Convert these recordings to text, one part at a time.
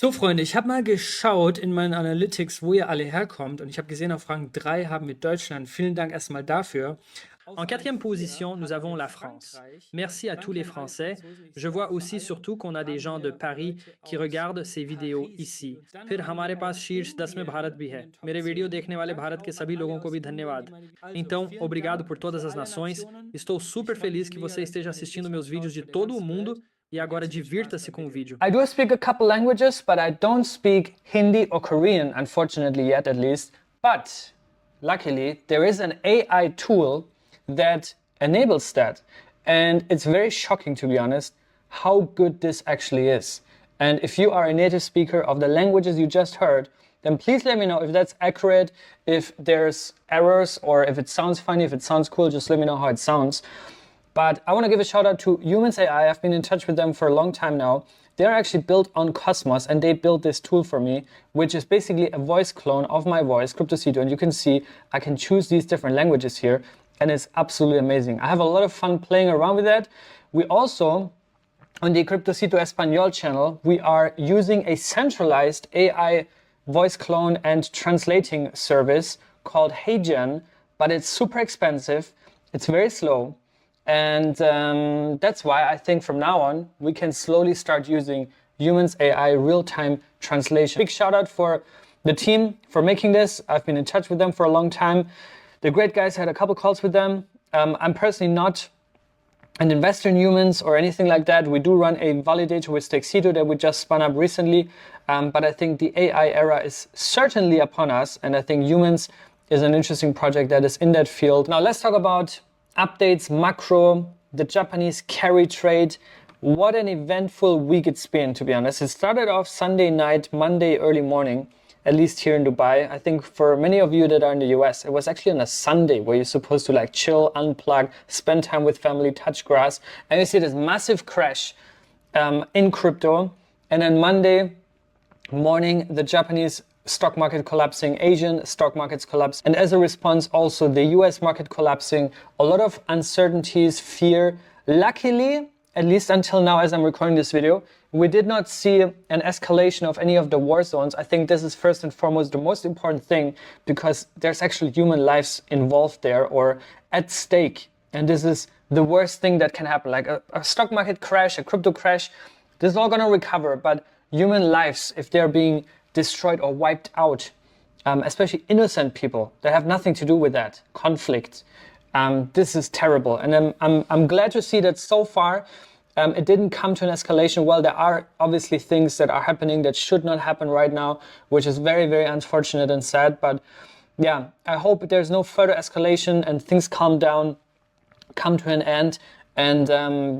So, Freunde, ich habe mal geschaut in meinen Analytics, wo ihr alle herkommt, und ich habe gesehen, auf Rang 3 haben wir Deutschland. Vielen Dank erstmal dafür. En quatrième position, nous avons la France. Merci à tous les Français. Je vois aussi surtout qu'on a des gens de Paris qui regardent ces vidéos ici. फिर हमारे पास शीर्ष 10 में भारत भी है. मेरे video देखने वाले भारत के सभी लोगों को भी धन्यवाद. Então, obrigado por todas as nações. Estou super feliz que você esteja assistindo meus vídeos de todo o mundo. E agora divirta-se com o vídeo. I do speak a couple languages, but I don't speak Hindi or Korean, unfortunately yet at least. But luckily, there is an AI tool that enables that. And it's very shocking, to be honest, how good this actually is. And if you are a native speaker of the languages you just heard, then please let me know if that's accurate, if there's errors, or if it sounds funny, if it sounds cool, just let me know how it sounds. But I want to give a shout out to Humans AI. I've been in touch with them for a long time now. They're actually built on Cosmos, and they built this tool for me, which is basically a voice clone of my voice, Cryptocito. And you can see I can choose these different languages here, and it's absolutely amazing. I have a lot of fun playing around with that. We also, on the Cryptocito Espanol channel, we are using a centralized AI voice clone and translating service called HeyGen, but it's super expensive. It's very slow. And that's why I think from now on, we can slowly start using Humans AI real-time translation. Big shout out for the team for making this. I've been in touch with them for a long time. They're great guys. I had a couple calls with them. I'm personally not an investor in humans or anything like that. We do run a validator with Succinct that we just spun up recently. But I think the AI era is certainly upon us. And I think humans is an interesting project that is in that field. Now let's talk about updates, macro, the Japanese carry trade. What an eventful week it's been, to be honest. It started off Sunday night, Monday early morning, at least here in Dubai. I think for many of you that are in the US, it was actually on a Sunday where you're supposed to like chill, unplug, spend time with family, touch grass. And you see this massive crash in crypto. And then Monday morning, the Japanese stock market collapsing, Asian stock markets collapse, and as a response also the US market collapsing, a lot of uncertainties, fear. Luckily, at least until now as I'm recording this video, we did not see an escalation of any of the war zones. I think this is first and foremost the most important thing because there's actually human lives involved there or at stake, and this is the worst thing that can happen. Like a stock market crash, a crypto crash, this is all gonna recover, but human lives, if they're being destroyed or wiped out, especially innocent people that have nothing to do with that conflict. This is terrible, and I'm glad to see that so far it didn't come to an escalation. Well, there are obviously things that are happening that should not happen right now, which is very, very unfortunate and sad. But yeah, I hope there's no further escalation and things calm down, come to an end. And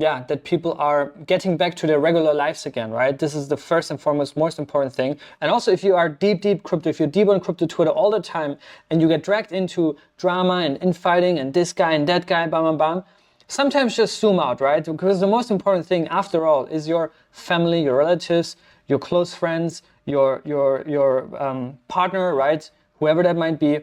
yeah, that people are getting back to their regular lives again, right? This is the first and foremost, most important thing. And also if you are deep crypto, if you're deep on crypto Twitter all the time and you get dragged into drama and infighting and this guy and that guy, bam, bam, bam, sometimes just zoom out, right? Because the most important thing after all is your family, your relatives, your close friends, your partner, right? Whoever that might be.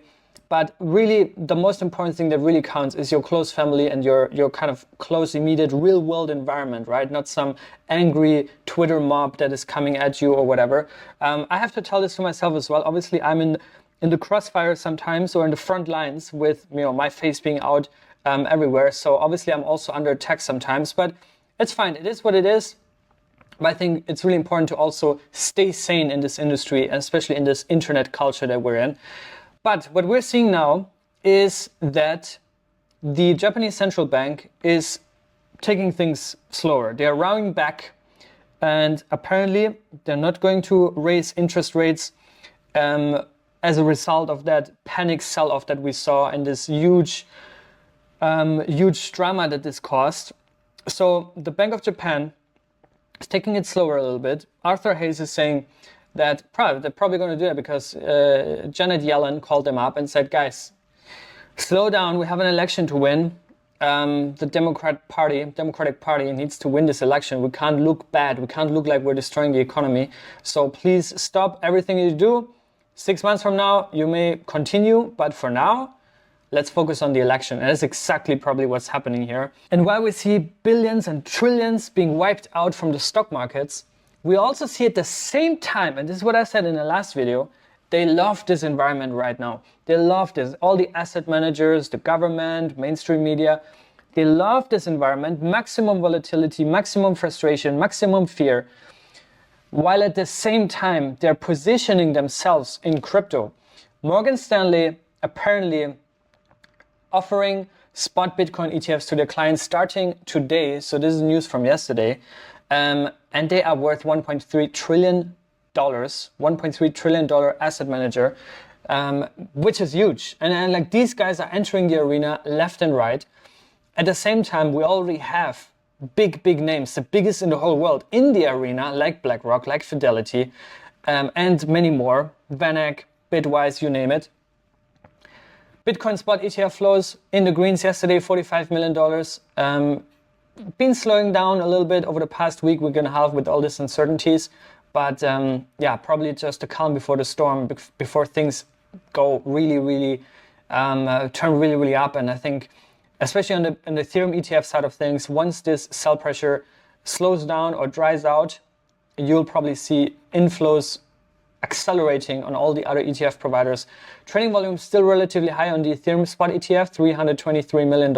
But really, the most important thing that really counts is your close family and your kind of close, immediate, real-world environment, right? Not some angry Twitter mob that is coming at you or whatever. I have to tell this to myself as well. Obviously, I'm in the crossfire sometimes or in the front lines with my face being out everywhere. So obviously, I'm also under attack sometimes. But it's fine. It is what it is. But I think it's really important to also stay sane in this industry, and especially in this internet culture that we're in. But what we're seeing now is that the Japanese central bank is taking things slower. They are rowing back, and apparently they're not going to raise interest rates as a result of that panic sell-off that we saw and this huge drama that this caused. So the Bank of Japan is taking it slower a little bit. Arthur Hayes is saying that they're probably going to do it because Janet Yellen called them up and said, guys, slow down, we have an election to win. The Democratic Party needs to win this election. We can't look bad. We can't look like we're destroying the economy. So please stop everything you do. 6 months from now, you may continue, but for now, let's focus on the election. And that's exactly probably what's happening here. And while we see billions and trillions being wiped out from the stock markets, We also see at the same time, and this is what I said in the last video, they love this environment right now. They love this. All the asset managers, the government, mainstream media, they love this environment. Maximum volatility, maximum frustration, maximum fear. While at the same time, they're positioning themselves in crypto. Morgan Stanley apparently offering spot Bitcoin ETFs to their clients starting today. So this is news from yesterday. And they are worth $1.3 trillion, $1.3 trillion asset manager, which is huge. And like these guys are entering the arena left and right. At the same time, we already have big names, the biggest in the whole world in the arena, like BlackRock, like Fidelity, and many more, VanEck, Bitwise, you name it. Bitcoin spot ETF flows in the greens yesterday, $45 million. Been slowing down a little bit over the past week and a half with all these uncertainties. But yeah, probably just a calm before the storm, before things go really, turn really up. And I think, especially on the Ethereum ETF side of things, once this sell pressure slows down or dries out, you'll probably see inflows accelerating on all the other ETF providers. Trading volume still relatively high on the Ethereum spot ETF, $323 million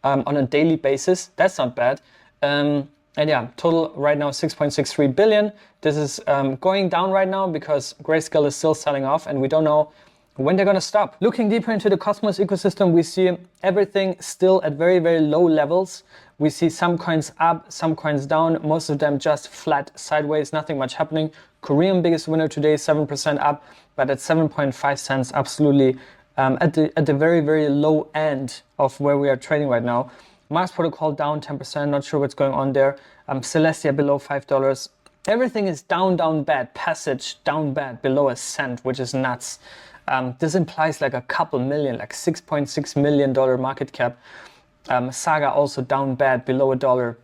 on a daily basis. That's not bad. And yeah, total right now 6.63 billion. This is going down right now because Grayscale is still selling off and we don't know when they're going to stop. Looking deeper into the Cosmos ecosystem, we see everything still at very low levels. We see some coins up, some coins down, most of them just flat sideways, nothing much happening. Korean biggest winner today, 7% up, but at 7.5 cents, absolutely at the very low end of where we are trading right now. Mars Protocol down 10%, not sure what's going on there. Celestia below $5. Everything is down bad. Passage down bad, below a cent, which is nuts. This implies like a couple million, like $6.6 million market cap. Saga also down bad, below $1.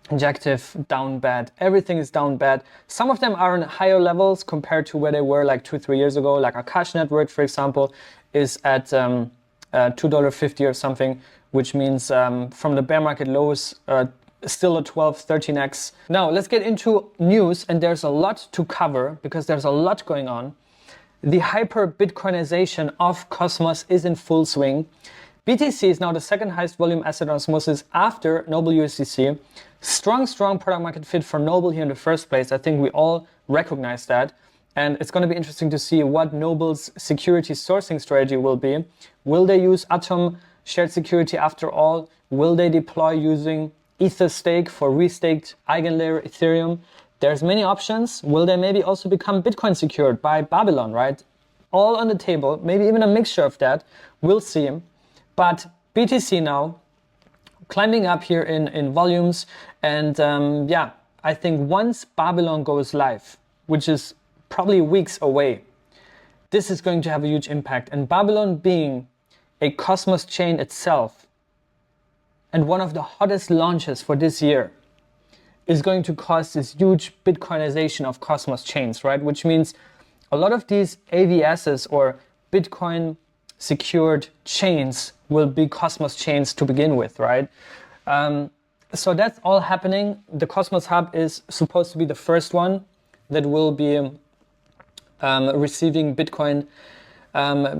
Injective down bad. Everything is down bad. Some of them are on higher levels compared to where they were like 2-3 years ago. Like Akash Network, for example, is at $2.50 or something, which means from the bear market lows, still a 12-13x. Now let's get into news, and there's a lot to cover because there's a lot going on. The hyper-Bitcoinization of Cosmos is in full swing. BTC is now the second highest volume asset on osmosis after Noble USDC. Strong product market fit for Noble here in the first place. I think we all recognize that. And it's going to be interesting to see what Noble's security sourcing strategy will be. Will they use Atom shared security after all? Will they deploy using Ether stake for restaked eigenlayer Ethereum? There's many options. Will they maybe also become Bitcoin secured by Babylon, right? All on the table, maybe even a mixture of that. We'll see. But BTC now climbing up here in volumes. And yeah, I think once Babylon goes live, which is probably weeks away, this is going to have a huge impact. And Babylon being a Cosmos chain itself and one of the hottest launches for this year is going to cause this huge Bitcoinization of Cosmos chains, right? Which means a lot of these AVSs or Bitcoin secured chains will be Cosmos chains to begin with, right? So that's all happening. The Cosmos Hub is supposed to be the first one that will be receiving Bitcoin,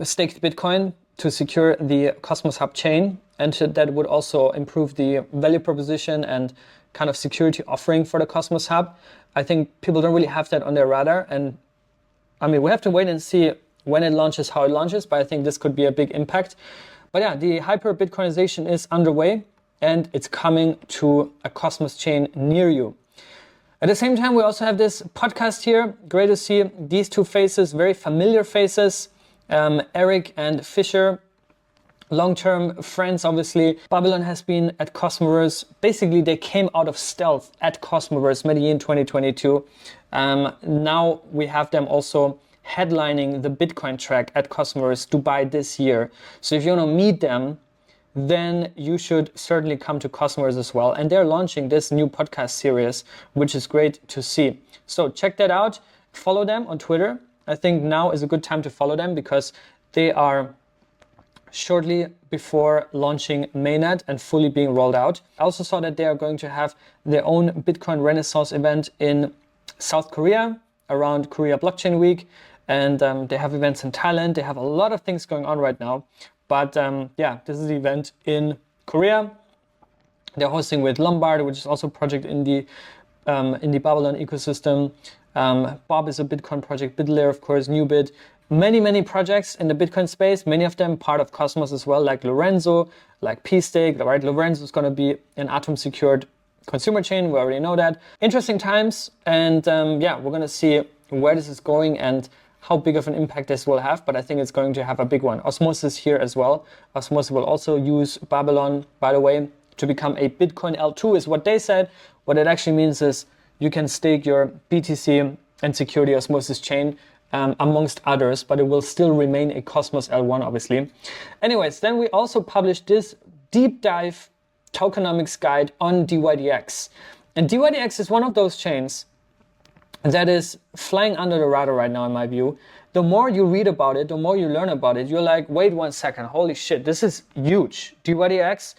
staked Bitcoin to secure the Cosmos Hub chain. And that would also improve the value proposition and kind of security offering for the Cosmos Hub. I think people don't really have that on their radar. And I mean, we have to wait and see when it launches, how it launches, but I think this could be a big impact. But yeah, the hyper-Bitcoinization is underway and it's coming to a Cosmos chain near you. At the same time, we also have this podcast here. Great to see these two faces, very familiar faces, Eric and Fisher. Long-term friends, obviously. Babylon has been at Cosmoverse. Basically, they came out of stealth at Cosmoverse Medellin 2022. Now we have them also headlining the Bitcoin track at Cosmoverse Dubai this year. So if you want to meet them, then you should certainly come to Cosmoverse as well. And they're launching this new podcast series, which is great to see. So check that out. Follow them on Twitter. I think now is a good time to follow them because they are shortly before launching mainnet and fully being rolled out. I also saw that they are going to have their own Bitcoin Renaissance event in South Korea around Korea Blockchain Week, and they have events in Thailand. They have a lot of things going on right now. But yeah, this is the event in Korea. They're hosting with Lombard, which is also a project in the Babylon ecosystem. Bob is a Bitcoin project, BitLayer, of course, NewBit. Many projects in the Bitcoin space, many of them part of Cosmos as well, like Lorenzo, like P-Stake, right? Lorenzo is going to be an atom-secured consumer chain. We already know that. Interesting times, and yeah, we're going to see where this is going and how big of an impact this will have, but I think it's going to have a big one. Osmosis here as well. Osmosis will also use Babylon, by the way, to become a Bitcoin L2 is what they said. What it actually means is you can stake your BTC and secure the Osmosis chain amongst others, but it will still remain a Cosmos L1, obviously. Anyways, then we also published this deep dive tokenomics guide on dYdX. And dYdX is one of those chains that is flying under the radar right now, in my view. The more you read about it, the more you learn about it, you're like, wait 1 second, holy shit, this is huge. dYdX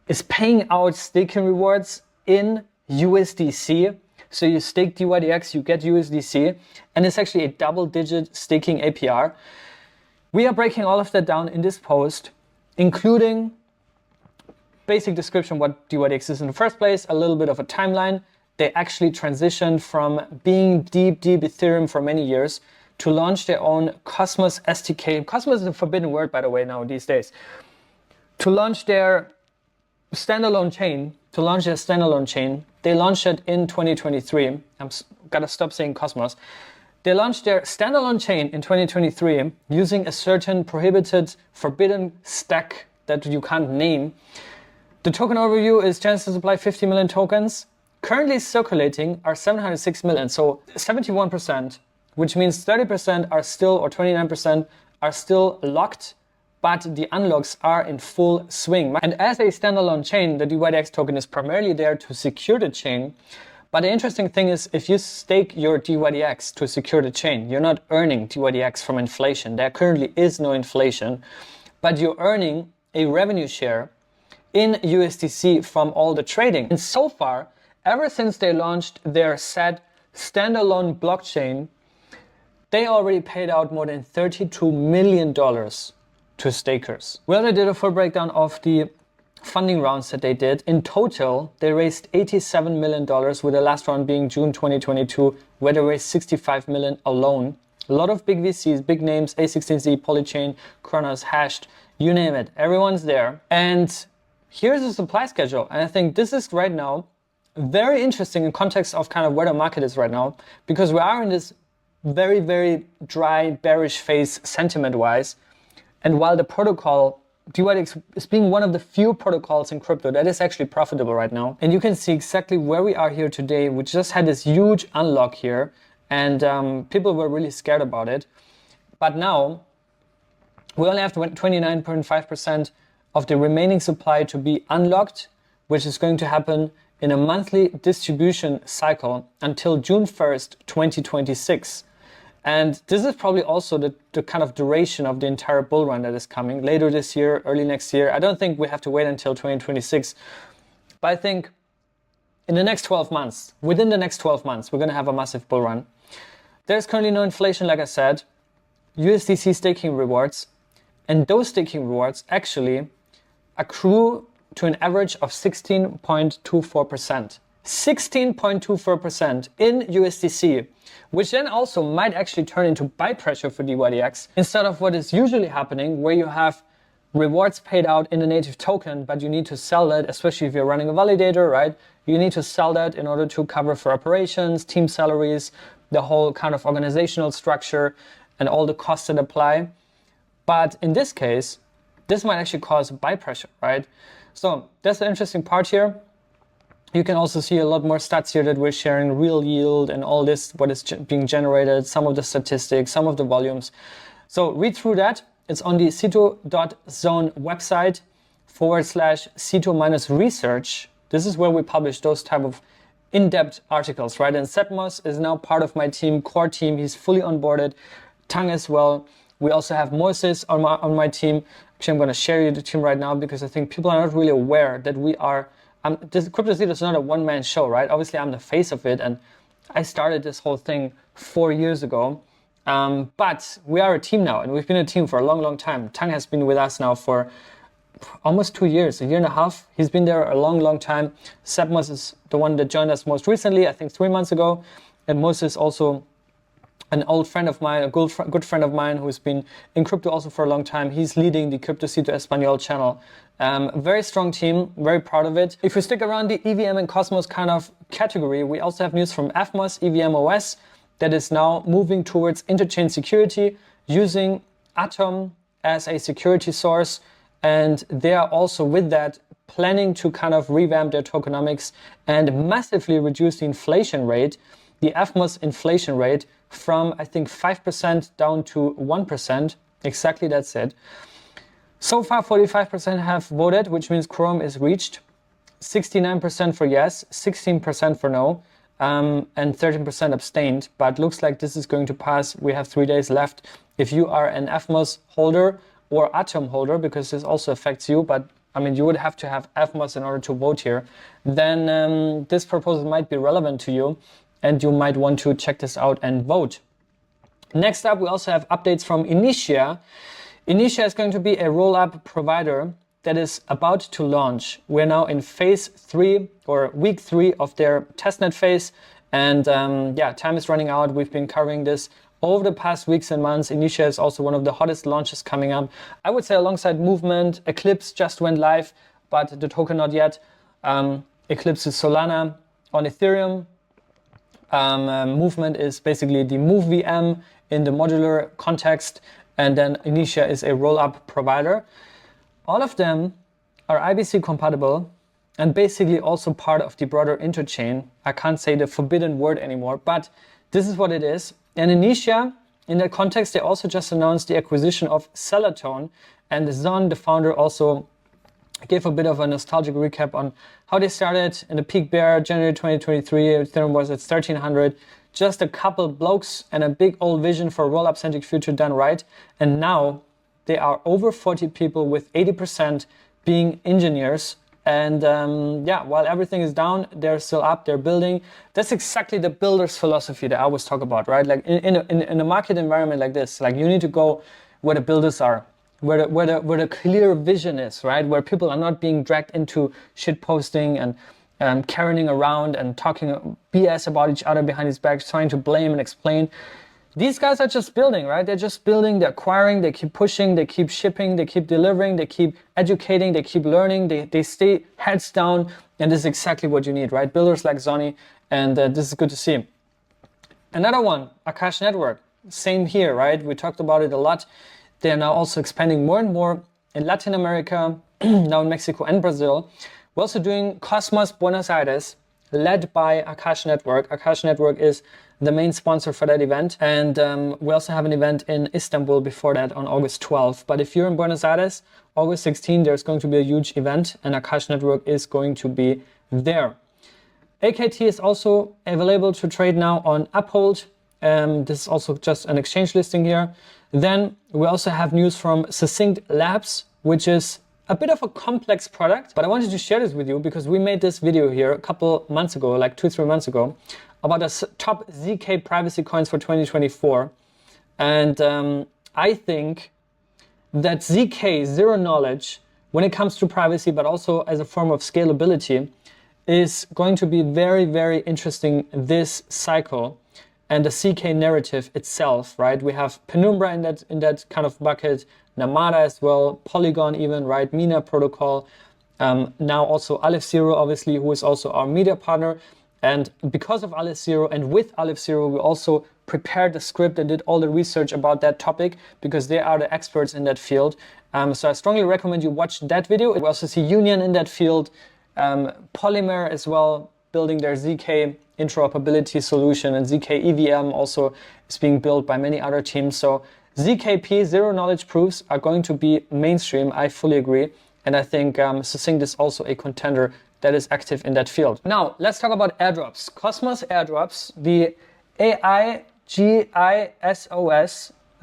is paying out staking rewards in USDC. So you stake dYdX, you get USDC, and it's actually a double-digit staking APR. We are breaking all of that down in this post, including basic description what dYdX is in the first place, a little bit of a timeline. They actually transitioned from being deep Ethereum for many years to launch their own Cosmos SDK. Cosmos is a forbidden word, by the way, now these days. To launch their standalone chain, they launched it in 2023. I'm gotta stop saying Cosmos. They launched their standalone chain in 2023 using a certain prohibited, forbidden stack that you can't name. The token overview is chance to supply 50 million tokens. Currently circulating are 706 million, so 71%, which means 30% are still, or 29% are still locked, but the unlocks are in full swing. And as a standalone chain, the dYdX token is primarily there to secure the chain. But the interesting thing is, if you stake your dYdX to secure the chain, you're not earning dYdX from inflation. There currently is no inflation, but you're earning a revenue share in USDC from all the trading. And so far, ever since they launched their said standalone blockchain, they already paid out more than $32 million to stakers. We already did a full breakdown of the funding rounds that they did. In total, they raised $87 million, with the last round being June 2022, where they raised $65 million alone. A lot of big VCs, big names, A16Z, Polychain, Kronos, Hashed, you name it. Everyone's there. And here's the supply schedule. And I think this is right now very interesting in context of kind of where the market is right now, because we are in this very dry, bearish phase sentiment-wise. And while the protocol, dYdX is being one of the few protocols in crypto that is actually profitable right now. And you can see exactly where we are here today. We just had this huge unlock here, and people were really scared about it. But now, we only have 29.5% of the remaining supply to be unlocked, which is going to happen in a monthly distribution cycle until June 1st, 2026. And this is probably also the kind of duration of the entire bull run that is coming later this year, early next year. I don't think we have to wait until 2026, but I think in the next 12 months, within the next 12 months, we're going to have a massive bull run. There's currently no inflation, like I said, USDC staking rewards, and those staking rewards actually accrue to an average of 16.24%. 16.24% in USDC, which then also might actually turn into buy pressure for dYdX, instead of what is usually happening, where you have rewards paid out in the native token, but you need to sell that, especially if you're running a validator, right? You need to sell that in order to cover for operations, team salaries, the whole kind of organizational structure, and all the costs that apply. But in this case, this might actually cause buy pressure, right? So that's the interesting part here. You can also see a lot more stats here that we're sharing, real yield and all this, what is being generated, some of the statistics, some of the volumes. So read through that. It's on the cito.zone website /cito-research. This is where we publish those type of in-depth articles, right? And Evmos is now part of my team, core team. He's fully onboarded. Tang as well. We also have Moses on my team. Actually, I'm going to share you the team right now, because I think people are not really aware that we are. This Cryptocito is not a one-man show, right? Obviously, I'm the face of it, and I started this whole thing 4 years ago. But we are a team now, and we've been a team for a long, long time. Tang has been with us now for almost 2 years, a year and a half. He's been there a long, long time. Sebmos is the one that joined us most recently, I think 3 months ago. And Moses is also an old friend of mine, a good friend of mine who's been in crypto also for a long time. He's leading the Cryptocito Espanol channel. Very strong team, very proud of it. If we stick around the EVM and Cosmos kind of category, we also have news from Evmos, EVMOS, that is now moving towards interchain security using Atom as a security source. And they are also with that planning to kind of revamp their tokenomics and massively reduce the inflation rate, the Evmos inflation rate from, I think, 5% down to 1%. Exactly, that's it. So far, 45% have voted, which means quorum is reached. 69% for yes, 16% for no, and 13% abstained. But looks like this is going to pass. We have 3 days left. If you are an Evmos holder or Atom holder, because this also affects you, but I mean, you would have to have Evmos in order to vote here, then this proposal might be relevant to you, and you might want to check this out and vote. Next up, we also have updates from Initia. Initia is going to be a roll-up provider that is about to launch. We're now in phase 3 or week 3 of their testnet phase. And yeah, time is running out. We've been covering this over the past weeks and months. Initia is also one of the hottest launches coming up. I would say alongside Movement, Eclipse just went live, but the token not yet. Eclipse is Solana on Ethereum. Movement is basically the Move VM in the modular context. And then Initia is a roll-up provider. All of them are IBC compatible and basically also part of the broader interchain. I can't say the forbidden word anymore, but this is what it is. And Initia, in that context, they also just announced the acquisition of Celatone, and Zon, the founder, also gave a bit of a nostalgic recap on how they started in the peak bear, January 2023, Ethereum was at 1300, just a couple blokes and a big old vision for a roll-up centric future done right. And now they are over 40 people with 80% being engineers. And yeah, while everything is down, they're still up, they're building. That's exactly the builder's philosophy that I always talk about, right? Like in a market environment like this, like you need to go where the builders are, where the clear vision is, right? Where people are not being dragged into shit posting and carrying around and talking BS about each other behind his back, trying to blame and explain. These guys are just building, right? They're just building, they're acquiring, they keep pushing, they keep shipping, they keep delivering, they keep educating, they keep learning, they stay heads down, and this is exactly what you need, right? Builders like Zonny, and this is good to see. Another one, Akash Network, same here, right? We talked about it a lot. They're now also expanding more and more in Latin America, now in Mexico and Brazil. We're also doing Cosmos Buenos Aires, led by Akash Network. Akash Network is the main sponsor for that event. And we also have an event in Istanbul before that on August 12th. But if you're in Buenos Aires, August 16th, there's going to be a huge event and Akash Network is going to be there. AKT is also available to trade now on Uphold. This is also just an exchange listing here. Then we also have news from Succinct Labs, which is a bit of a complex product, but I wanted to share this with you because we made this video here a couple months ago, like 2-3 months ago, about the top ZK privacy coins for 2024. And I think that ZK, zero knowledge, when it comes to privacy, but also as a form of scalability, is going to be very, very interesting this cycle. And the CK narrative itself, right? We have Penumbra in that kind of bucket, Namada as well, Polygon even, right? Mina protocol. Now also Aleph Zero, obviously, who is also our media partner. And because of Aleph Zero and with Aleph Zero, we also prepared the script and did all the research about that topic because they are the experts in that field. So I strongly recommend you watch that video. We also see Union in that field, Polymer as well, building their ZK interoperability solution, and ZK EVM also is being built by many other teams. So ZKP, zero knowledge proofs, are going to be mainstream. I fully agree. And I think Succinct is also a contender that is active in that field. Now, let's talk about airdrops. Cosmos Airdrops, the Aigisos, I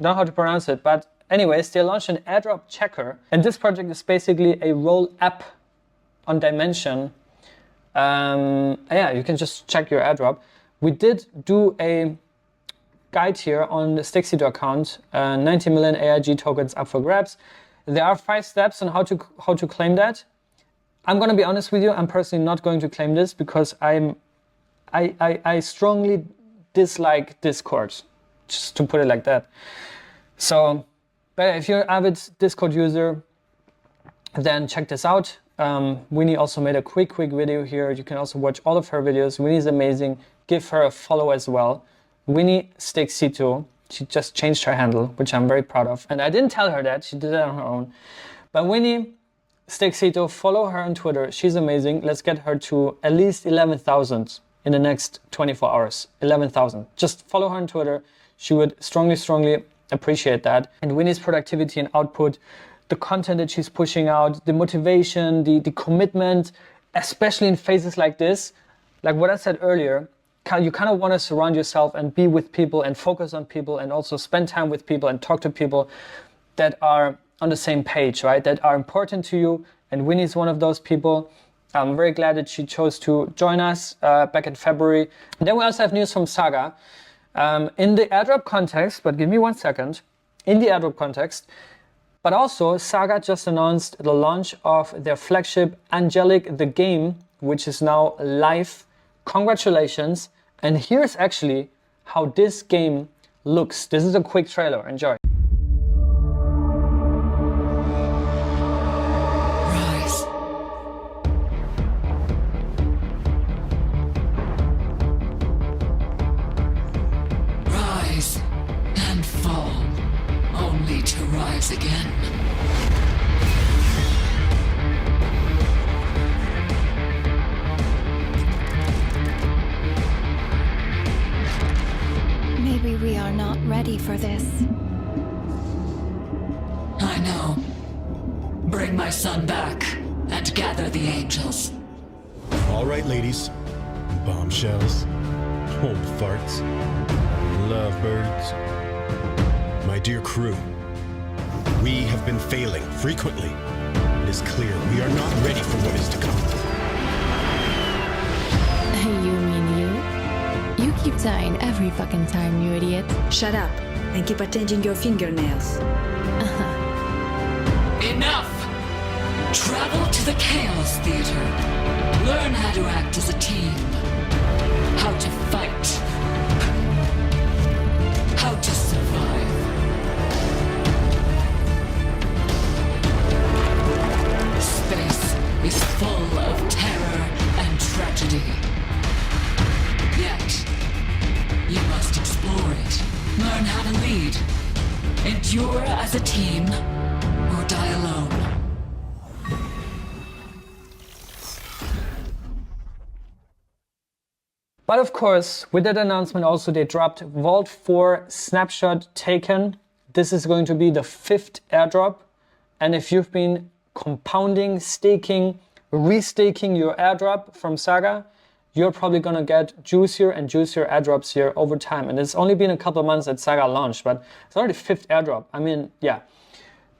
don't know how to pronounce it, but anyways, they launched an airdrop checker. And this project is basically a roll app on dymension. Yeah, you can just check your airdrop, We did do a guide here on the Cryptocito account, 90 million AIG tokens up for grabs. There are 5 steps on how to claim that. I'm going to be honest with you, I'm personally not going to claim this because I strongly dislike Discord, just to put it like that. So, but if you're an avid Discord user, then check this out. Winnie also made a quick video here. You can also watch all of her videos. Winnie's amazing. Give her a follow as well. Winnie Cryptocito. She just changed her handle, which I'm very proud of. And I didn't tell her that. She did it on her own. But Winnie Cryptocito, follow her on Twitter. She's amazing. Let's get her to at least 11,000 in the next 24 hours. 11,000. Just follow her on Twitter. She would strongly appreciate that. And Winnie's productivity and output, the content that she's pushing out, the motivation, the commitment, especially in phases like this, like what I said earlier, you kind of want to surround yourself and be with people and focus on people and also spend time with people and talk to people that are on the same page, right? That are important to you. And Winnie is one of those people. I'm very glad that she chose to join us back in February. And then we also have news from Saga. In the airdrop context, but give me 1 second, in the airdrop context, but also Saga just announced the launch of their flagship Angelic, the game, which is now live. Congratulations. And here's actually how this game looks. This is a quick trailer. Enjoy. Rise. Rise and fall, only to rise again. Maybe we are not ready for this. I know. Bring my son back and gather the angels. All right, ladies. Bombshells. Old farts. Lovebirds. My dear crew, we have been failing frequently. It is clear we are not ready for what is to come. You mean you? You keep dying every fucking time, you idiot. Shut up and keep attending your fingernails. Enough! Travel to the Chaos Theater. Learn how to act as a team. How to fight. How to survive. Space is full of terror and tragedy. Yet, you must explore it. Learn how to lead. Endure as a team, or die alone. But of course, with that announcement also they dropped Vault 4 Snapshot Taken. This is going to be the 5th airdrop. And if you've been compounding, staking, restaking your airdrop from Saga, you're probably going to get juicier and juicier airdrops here over time. And it's only been a couple of months that Saga launched, but it's already 5th airdrop. I mean, yeah.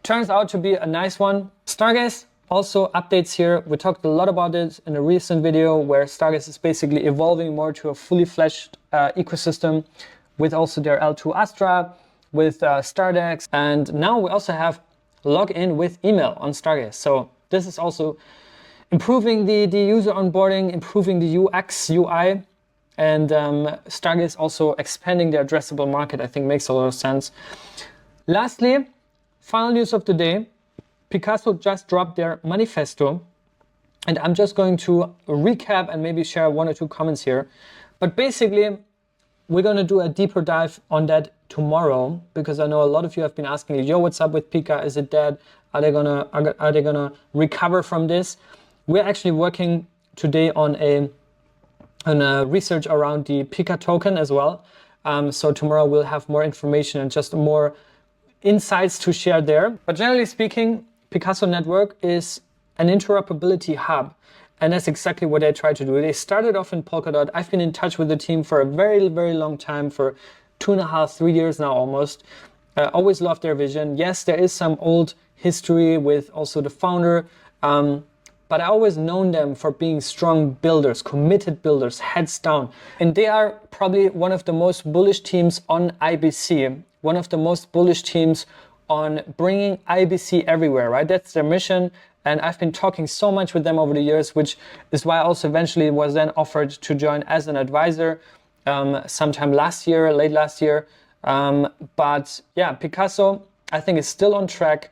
Turns out to be a nice one. Stargaze, also updates here. We talked a lot about it in a recent video where Stargaze is basically evolving more to a fully fledged ecosystem with also their L2 Astra, with Stardex. And now we also have login with email on Stargaze. So this is also improving the user onboarding, improving the UX, UI, and Stargaze also expanding their addressable market, I think makes a lot of sense. Lastly, final news of the day, Picasso just dropped their manifesto, and I'm just going to recap and maybe share 1 or 2 comments here. But basically, we're going to do a deeper dive on that tomorrow, because I know a lot of you have been asking, yo, what's up with Pika? Is it dead? Are they gonna recover from this? We're actually working today on a research around the Pika token as well. So tomorrow we'll have more information and just more insights to share there. But generally speaking, Picasso Network is an interoperability hub. And that's exactly what they try to do. They started off in Polkadot. I've been in touch with the team for a very, very long time, for 2.5, 3 years now almost. Always loved their vision. Yes, there is some old history with also the founder, but I always known them for being strong builders, committed builders, heads down. And they are probably one of the most bullish teams on IBC, one of the most bullish teams on bringing IBC everywhere, right? That's their mission. And I've been talking so much with them over the years, which is why I also eventually was then offered to join as an advisor sometime last year, late last year. But yeah, Picasso, I think, is still on track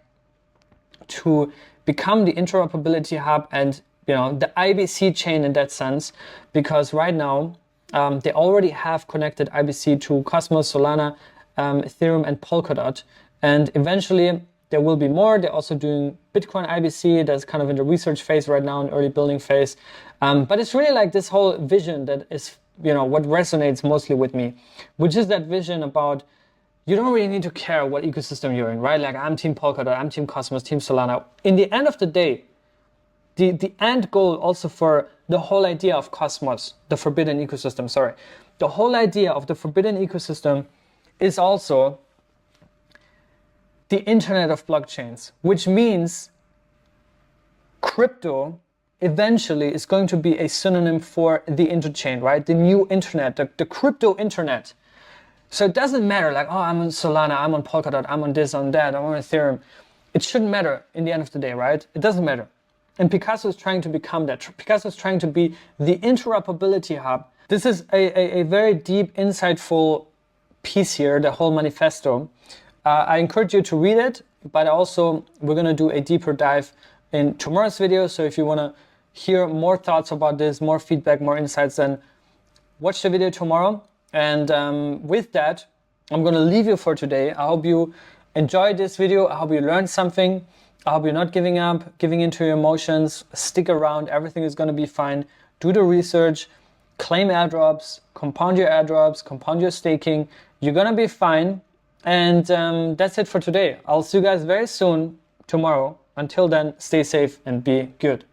to become the interoperability hub and, you know, the IBC chain in that sense, because right now they already have connected IBC to Cosmos, Solana, Ethereum, and Polkadot, and eventually there will be more. They're also doing Bitcoin IBC. That's kind of in the research phase right now, in early building phase. But it's really like this whole vision that is, you know, what resonates mostly with me, which is that vision about you don't really need to care what ecosystem you're in, right? Like, I'm Team Polkadot, I'm Team Cosmos, Team Solana. In the end of the day, the end goal also for the whole idea of Cosmos, the forbidden ecosystem, sorry. The whole idea of the forbidden ecosystem is also the internet of blockchains, which means crypto eventually is going to be a synonym for the interchain, right? The new internet, the crypto internet. So it doesn't matter like, oh, I'm on Solana, I'm on Polkadot, I'm on this, on that, I'm on Ethereum. It shouldn't matter in the end of the day, right? It doesn't matter. And Picasso is trying to become that. Picasso is trying to be the interoperability hub. This is a very deep, insightful piece here, the whole manifesto. I encourage you to read it, but also we're going to do a deeper dive in tomorrow's video. So if you want to hear more thoughts about this, more feedback, more insights, then watch the video tomorrow. And with that, I'm going to leave you for today. I hope you enjoyed this video. I hope you learned something. I hope you're not giving up, giving into your emotions. Stick around. Everything is going to be fine. Do the research, claim airdrops, compound your airdrops, compound your staking. You're going to be fine. And that's it for today. I'll see you guys very soon tomorrow. Until then, stay safe and be good.